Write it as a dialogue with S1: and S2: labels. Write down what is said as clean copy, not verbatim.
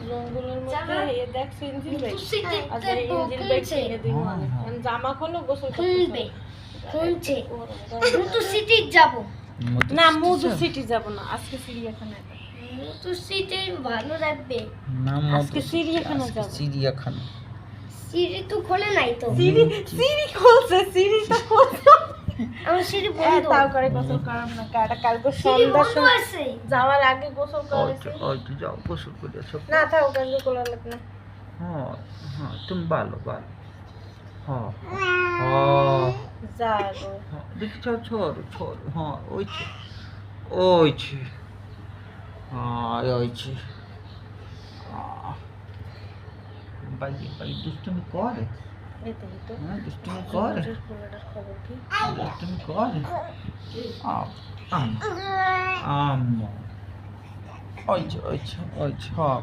S1: জঙ্গলের মধ্যে এ দেখছ ইঞ্জিন ব্রেক আচ্ছা ইঞ্জিন ব্রেক ছেড়ে দিই মানে জামা খোলো গোসল করতে
S2: খুলছে মুতু সিটি যাব
S1: না মুজু সিটি যাব না আজকে চিড়িয়াখানায়
S2: মুতু সিটি ভালো লাগবে
S3: না
S1: আজকে চিড়িয়াখানা যাব
S3: চিড়িয়াখানা
S2: সিটি তো খোলে নাই তো
S1: সিঁড়ি খুলছে সিঁড়ি তো খুলছে
S2: আমার সিটি
S1: হ্যাঁ
S2: বন্ধ
S1: তাও করে গোসল করাম না কাটা কালকে
S2: সিটি
S1: সন্ধ্যার
S2: বন্ধ
S1: সময়
S2: আছে
S1: যাওয়ার আগে গোসল করেছি
S3: ওই তো যাও গোসল করে আসো
S1: না থাক কালকে কোলা লাগবে না
S3: হ্যাঁ হ্যাঁ তুমি ভালো ভালো হ্যাঁ হ্যাঁ
S1: যা গো
S3: দেখি ছাড় ছাড় ছাড় হ্যাঁ ওইছে হ্যাঁ ওইছে ভাই দুষ্টুমি করে
S1: এতে তো
S3: হ্যাঁ দুষ্টুমি করে
S1: পোলাটার খবর কি
S3: দুষ্টুমি করে আম্মা ওইছে হ্যাঁ